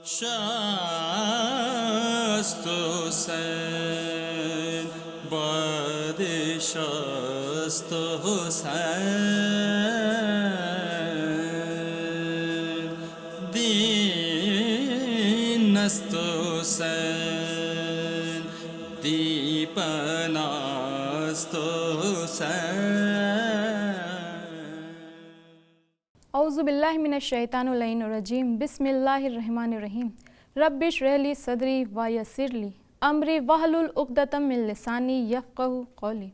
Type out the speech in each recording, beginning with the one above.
شست حسین باد شست حسین دین است حسین دیپن است حسین. اعوذ باللہ من الشیطان الرجیم. بسم اللہ الرحمن الرحیم. رب اشرح لی صدری ویسر لی امری واحلل عقدۃ من لسانی یفقہوا قولی.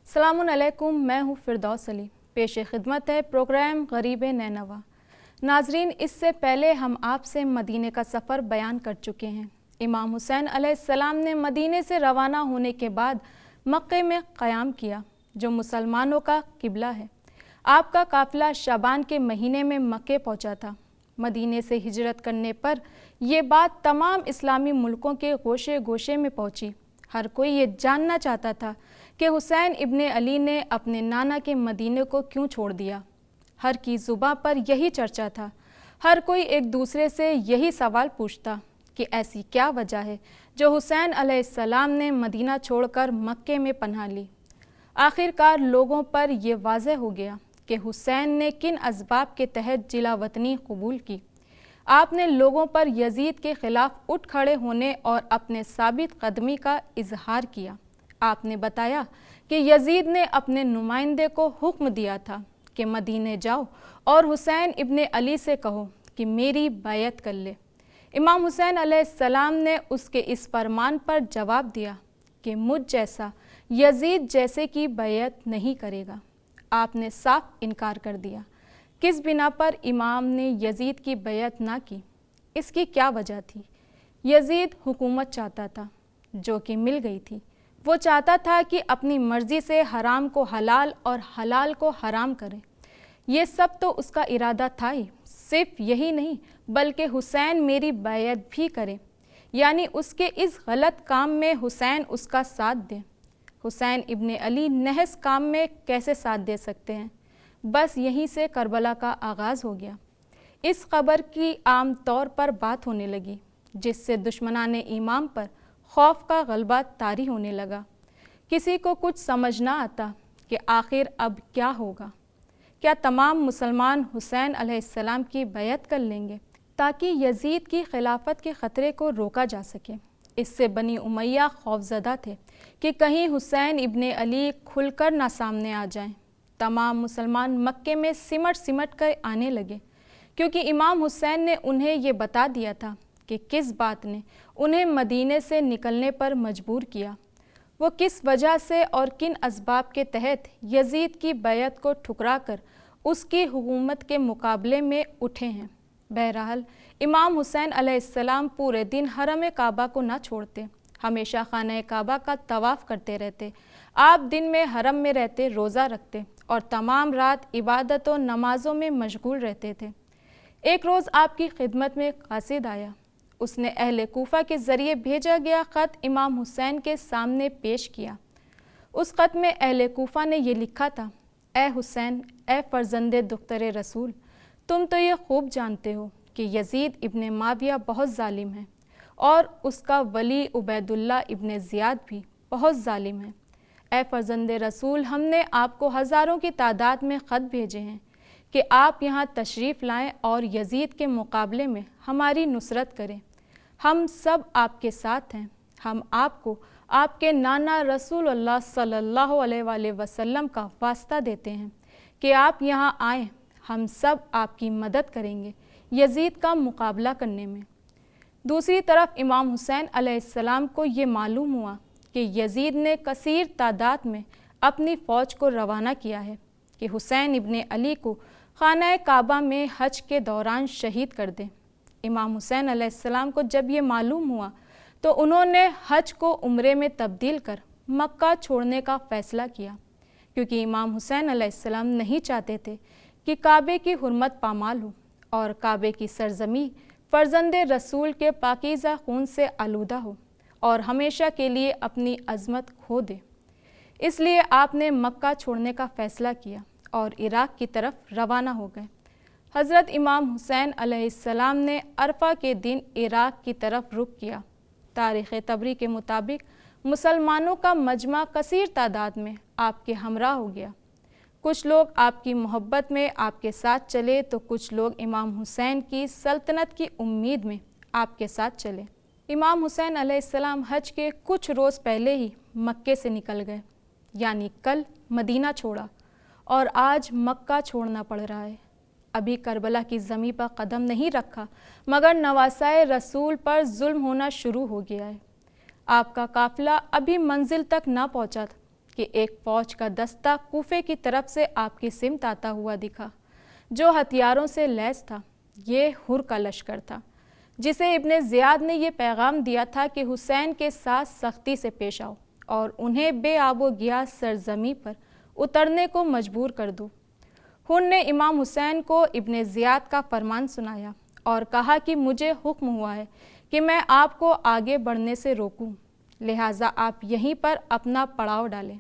السلام علیکم، میں ہوں فردوس علی. پیش خدمت ہے پروگرام غریب نینوا. ناظرین، اس سے پہلے ہم آپ سے مدینے کا سفر بیان کر چکے ہیں. امام حسین علیہ السلام نے مدینے سے روانہ ہونے کے بعد مکے میں قیام کیا، جو مسلمانوں کا قبلہ ہے. آپ کا قافلہ شعبان کے مہینے میں مکے پہنچا تھا. مدینے سے ہجرت کرنے پر یہ بات تمام اسلامی ملکوں کے گوشے گوشے میں پہنچی. ہر کوئی یہ جاننا چاہتا تھا کہ حسین ابن علی نے اپنے نانا کے مدینے کو کیوں چھوڑ دیا. ہر کی زباں پر یہی چرچا تھا. ہر کوئی ایک دوسرے سے یہی سوال پوچھتا کہ ایسی کیا وجہ ہے جو حسین علیہ السلام نے مدینہ چھوڑ کر مکے میں پناہ لی. آخر کار لوگوں پر یہ واضح ہو گیا کہ حسین نے کن اسباب کے تحت جلا وطنی قبول کی. آپ نے لوگوں پر یزید کے خلاف اٹھ کھڑے ہونے اور اپنے ثابت قدمی کا اظہار کیا. آپ نے بتایا کہ یزید نے اپنے نمائندے کو حکم دیا تھا کہ مدینے جاؤ اور حسین ابن علی سے کہو کہ میری بیعت کر لے. امام حسین علیہ السلام نے اس کے اس فرمان پر جواب دیا کہ مجھ جیسا یزید جیسے کی بیعت نہیں کرے گا. آپ نے صاف انکار کر دیا. کس بنا پر امام نے یزید کی بیعت نہ کی؟ اس کی کیا وجہ تھی؟ یزید حکومت چاہتا تھا، جو کہ مل گئی تھی. وہ چاہتا تھا کہ اپنی مرضی سے حرام کو حلال اور حلال کو حرام کرے. یہ سب تو اس کا ارادہ تھا ہی. صرف یہی نہیں بلکہ حسین میری بیعت بھی کرے، یعنی اس کے اس غلط کام میں حسین اس کا ساتھ دے. حسین ابن علی نحس کام میں کیسے ساتھ دے سکتے ہیں؟ بس یہیں سے کربلا کا آغاز ہو گیا. اس خبر کی عام طور پر بات ہونے لگی، جس سے دشمنان امام پر خوف کا غلبہ طاری ہونے لگا. کسی کو کچھ سمجھ نہ آتا کہ آخر اب کیا ہوگا. کیا تمام مسلمان حسین علیہ السلام کی بیعت کر لیں گے تاکہ یزید کی خلافت کے خطرے کو روکا جا سکے؟ اس سے بنی امیہ خوفزدہ تھے کہ کہیں حسین ابن علی کھل کر نہ سامنے آ جائیں. تمام مسلمان مکے میں سمٹ کر آنے لگے، کیونکہ امام حسین نے انہیں یہ بتا دیا تھا کہ کس بات نے انہیں مدینے سے نکلنے پر مجبور کیا. وہ کس وجہ سے اور کن اسباب کے تحت یزید کی بیعت کو ٹھکرا کر اس کی حکومت کے مقابلے میں اٹھے ہیں. بہرحال امام حسین علیہ السلام پورے دن حرم کعبہ کو نہ چھوڑتے، ہمیشہ خانہ کعبہ کا طواف کرتے رہتے. آپ دن میں حرم میں رہتے، روزہ رکھتے اور تمام رات عبادت و نمازوں میں مشغول رہتے تھے. ایک روز آپ کی خدمت میں قاصد آیا. اس نے اہل کوفہ کے ذریعے بھیجا گیا خط امام حسین کے سامنے پیش کیا. اس خط میں اہل کوفہ نے یہ لکھا تھا: اے حسین، اے فرزند دختر رسول، تم تو یہ خوب جانتے ہو کہ یزید ابن معاویہ بہت ظالم ہے اور اس کا ولی عبید اللہ ابن زیاد بھی بہت ظالم ہے. اے فرزند رسول، ہم نے آپ کو ہزاروں کی تعداد میں خط بھیجے ہیں کہ آپ یہاں تشریف لائیں اور یزید کے مقابلے میں ہماری نصرت کریں. ہم سب آپ کے ساتھ ہیں. ہم آپ کو آپ کے نانا رسول اللہ صلی اللہ علیہ وآلہ وسلم کا واسطہ دیتے ہیں کہ آپ یہاں آئیں. ہم سب آپ کی مدد کریں گے یزید کا مقابلہ کرنے میں. دوسری طرف امام حسین علیہ السلام کو یہ معلوم ہوا کہ یزید نے کثیر تعداد میں اپنی فوج کو روانہ کیا ہے کہ حسین ابن علی کو خانہ کعبہ میں حج کے دوران شہید کر دیں. امام حسین علیہ السلام کو جب یہ معلوم ہوا تو انہوں نے حج کو عمرے میں تبدیل کر مکہ چھوڑنے کا فیصلہ کیا، کیونکہ امام حسین علیہ السلام نہیں چاہتے تھے کہ کعبے کی حرمت پامال ہو اور کعبے کی سرزمین فرزند رسول کے پاکیزہ خون سے آلودہ ہو اور ہمیشہ کے لیے اپنی عظمت کھو دے. اس لیے آپ نے مکہ چھوڑنے کا فیصلہ کیا اور عراق کی طرف روانہ ہو گئے. حضرت امام حسین علیہ السلام نے عرفہ کے دن عراق کی طرف رخ کیا۔ تاریخ طبری کے مطابق مسلمانوں کا مجمع کثیر تعداد میں آپ کے ہمراہ ہو گیا۔ کچھ لوگ آپ کی محبت میں آپ کے ساتھ چلے تو کچھ لوگ امام حسین کی سلطنت کی امید میں آپ کے ساتھ چلے۔ امام حسین علیہ السلام حج کے کچھ روز پہلے ہی مکے سے نکل گئے، یعنی کل مدینہ چھوڑا اور آج مکہ چھوڑنا پڑ رہا ہے۔ ابھی کربلا کی زمین پر قدم نہیں رکھا مگر نواسائے رسول پر ظلم ہونا شروع ہو گیا ہے۔ آپ کا قافلہ ابھی منزل تک نہ پہنچا تھا کہ ایک فوج کا دستہ کوفے کی طرف سے آپ کی سمت آتا ہوا دکھا، جو ہتھیاروں سے لیس تھا۔ یہ حر کا لشکر تھا جسے ابن زیاد نے یہ پیغام دیا تھا کہ حسین کے ساتھ سختی سے پیش آؤ اور انہیں بے آب و گیا سرزمین پر اترنے کو مجبور کر دو۔ حر نے امام حسین کو ابن زیاد کا فرمان سنایا اور کہا کہ مجھے حکم ہوا ہے کہ میں آپ کو آگے بڑھنے سے روکوں، لہٰذا آپ یہیں پر اپنا پڑاؤ ڈالیں۔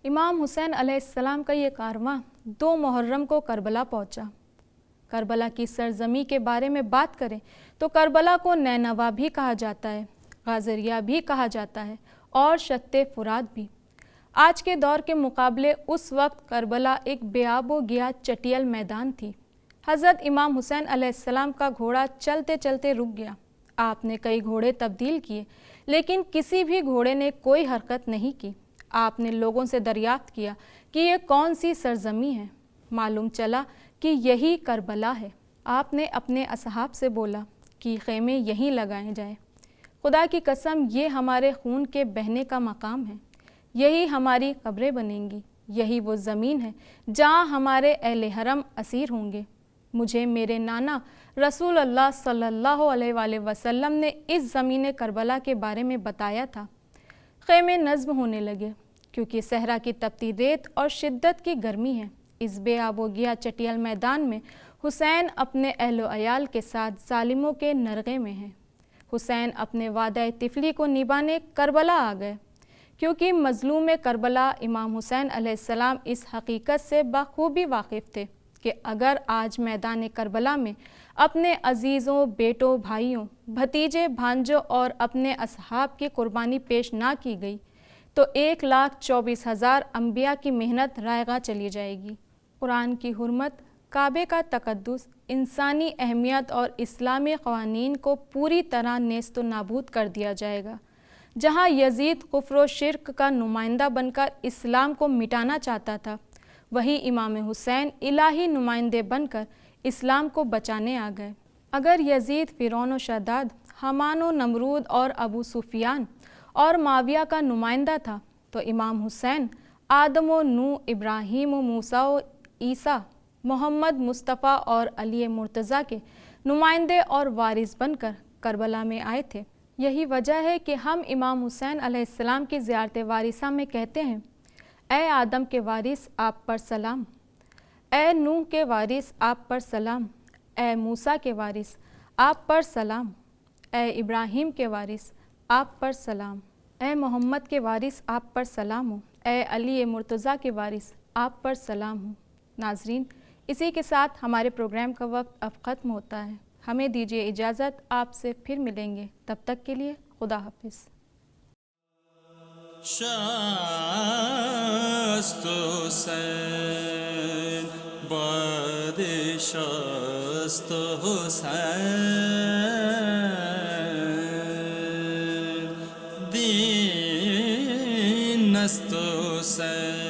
امام حسین علیہ السلام کا یہ کارواں 2 محرم کو کربلا پہنچا۔ کربلا کی سرزمین کے بارے میں بات کریں تو کربلا کو نینوا بھی کہا جاتا ہے، غازریہ بھی کہا جاتا ہے اور شط فرات بھی۔ آج کے دور کے مقابلے اس وقت کربلا ایک بے آب و گیا چٹیل میدان تھی۔ حضرت امام حسین علیہ السلام کا گھوڑا چلتے چلتے رک گیا۔ آپ نے کئی گھوڑے تبدیل کیے لیکن کسی بھی گھوڑے نے کوئی حرکت نہیں کی۔ آپ نے لوگوں سے دریافت کیا کہ یہ کون سی سرزمین ہے۔ معلوم چلا کہ یہی کربلا ہے۔ آپ نے اپنے اصحاب سے بولا کہ خیمے یہیں لگائے جائیں۔ خدا کی قسم یہ ہمارے خون کے بہنے کا مقام ہے، یہی ہماری قبریں بنیں گی، یہی وہ زمین ہے جہاں ہمارے اہل حرم اسیر ہوں گے۔ مجھے میرے نانا رسول اللہ صلی اللہ علیہ وآلہ وسلم نے اس زمین کربلا کے بارے میں بتایا تھا۔ خیمے نصب ہونے لگے کیونکہ صحرا کی تپتی ریت اور شدت کی گرمی ہے۔ اس بے آب و گیا چٹیل میدان میں حسین اپنے اہل و عیال کے ساتھ ظالموں کے نرغے میں ہیں۔ حسین اپنے وعدہ طفلی کو نبھانے کربلا آ گئے، کیونکہ مظلوم کربلا امام حسین علیہ السلام اس حقیقت سے بخوبی واقف تھے کہ اگر آج میدان کربلا میں اپنے عزیزوں، بیٹوں، بھائیوں، بھتیجے، بھانجوں اور اپنے اصحاب کی قربانی پیش نہ کی گئی تو 1,24,000 انبیاء کی محنت رائے گاں چلی جائے گی۔ قرآن کی حرمت، کعبے کا تقدس، انسانی اہمیت اور اسلامی قوانین کو پوری طرح نیست و نابود کر دیا جائے گا۔ جہاں یزید کفر و شرک کا نمائندہ بن کر اسلام کو مٹانا چاہتا تھا، وہی امام حسین الہی نمائندے بن کر اسلام کو بچانے آ گئے۔ اگر یزید فرعون و شداد، حامان و نمرود اور ابو سفیان اور معاویہ کا نمائندہ تھا تو امام حسین آدم و نوح، ابراہیم و موسیٰ و عیسیٰ، محمد مصطفیٰ اور علی مرتضیٰ کے نمائندے اور وارث بن کر کربلا میں آئے تھے۔ یہی وجہ ہے کہ ہم امام حسین علیہ السلام کی زیارت وارثہ میں کہتے ہیں: اے آدم کے وارث آپ پر سلام، اے نوح کے وارث آپ پر سلام، اے موسیٰ کے وارث آپ پر سلام، اے ابراہیم کے وارث آپ پر سلام، اے محمد کے وارث آپ پر سلام ہو، اے علی مرتضیٰ کے وارث آپ پر سلام ہو۔ ناظرین، اسی کے ساتھ ہمارے پروگرام کا وقت اب ختم ہوتا ہے۔ ہمیں دیجیے اجازت، آپ سے پھر ملیں گے، تب تک کے لیے خدا حافظ۔ شست حسین بادشاست حسین دین است حسین